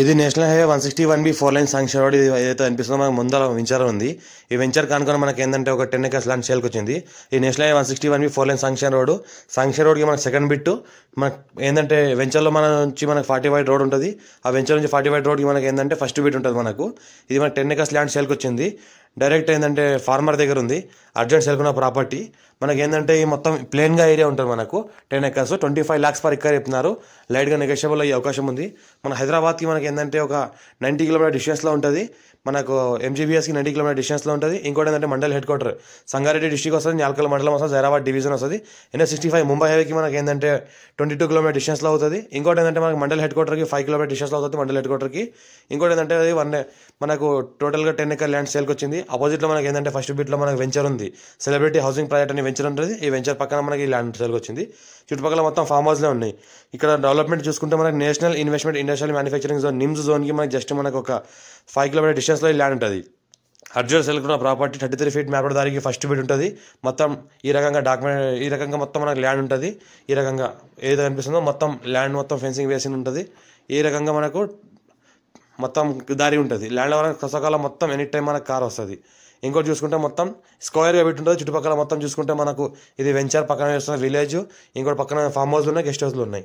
ఇది national highway 161B 4 line sanction road. ఇది ఏదైతే అనిపిస్తుందో మనకు ముందర వెంచర్ ఉంది. ఈ వెంచర్ కానుకొని మనకి ఏంటంటే ఒక 10 acres ల్యాండ్ సేల్కి వచ్చింది. ఈ national highway 161B 4 line sanction రోడ్కి మనకి సెకండ్ బిట్. మనకు ఏంటంటే వెంచర్లో మన నుంచి మనకు 40 wide రోడ్ ఉంటుంది. ఆ వెంచర్ నుంచి 40 wide రోడ్కి మనకి ఏంటంటే ఫస్ట్ బిట్ ఉంటుంది మనకు. ఇది మనకు 10 acres ల్యాండ్ సేల్కి వచ్చింది. డైరెక్ట్ ఏంటంటే ఫార్మర్ దగ్గర ఉంది. అర్జెంట్ సేల్కున్న ప్రాపర్టీ మనకి ఏంటంటే ఈ మొత్తం ప్లేన్గా ఏరియా ఉంటుంది. మనకు 10 acres 25 lakhs per acre చెప్తున్నారు. లైట్గా నెగోషియబుల్ అయ్యే అవకాశం ఉంది. మన హైదరాబాద్కి మనకి ఏంటంటే ఒక 90 km డిస్టెన్స్లో ఉంటుంది. మనకు MGBSకి 90 km డిస్టెన్స్లో ఉంటుంది. ఇంకోటి ఏంటంటే mandal head quarter Sangareddy district వస్తుంది, న్యాల్కల్ మండలం వస్తుంది, జైరాబాద్ డివిజన్ వస్తుంది. NH65 ముంబై హైవేకి మనకి ఏంటంటే 22 km డిస్టెన్స్లో అవుతుంది. ఇంకోటి ఏంటంటే మనకి మండల్ హెడ్ క్వార్టర్కి 5 km డిస్టెన్స్లో అవుతుంది మండల్ హెడ్ క్వార్టర్కి. ఇంకోటి ఏంటంటే అది మనకు టోటల్గా 10 acre ల్యాండ్ సేల్కి వచ్చింది. అపోజిట్లో మనకి ఏంటంటే ఫస్ట్ బిట్లో మనకి వెంచర్ ఉంది. సెలబ్రిటీ హౌసింగ్ ప్రాజెక్ట్ అనే వెంచర్ ఉంటుంది. ఈ వెంచర్ పక్కన మనకి ల్యాండ్ సేల్కి వచ్చింది. చుట్టుపక్కల మొత్తం ఫామ్ హౌస్లే ఉన్నాయి. ఇక్కడ డెవలప్మెంట్ చూసుకుంటే మనకి national investment industrial manufacturing zone NIMZ జోన్కి మనకి జస్ట్ మనకు ఒక 5 km డిస్టెన్స్లో ఈ ల్యాండ్ ఉంటుంది. అర్జున్ సెల్కున్న ప్రాపర్టీ 33 feet మ్యాప్ దానికి ఫస్ట్ బిట్ ఉంటుంది. మొత్తం ఈ రకంగా మొత్తం మనకు ల్యాండ్ ఉంటుంది. ఈ రకంగా ఏదో కనిపిస్తుందో మొత్తం ల్యాండ్ మొత్తం ఫెన్సింగ్ వేసి ఉంటుంది. ఈ రకంగా మనకు మొత్తం దారి ఉంటుంది. ల్యాండ్ కసకాలం మొత్తం ఎనీ టైం మనకు కార్ వస్తుంది. ఇంకోటి చూసుకుంటే మొత్తం స్క్వేర్గా పెట్టి ఉంటుంది. చుట్టుపక్కల మొత్తం చూసుకుంటే మనకు ఇది వెంచర్ పక్కన వస్తున్న విలేజ్, ఇంకోటి పక్కన ఫామ్ హౌస్లు ఉన్నాయి, గెస్ట్ హౌస్లు ఉన్నాయి.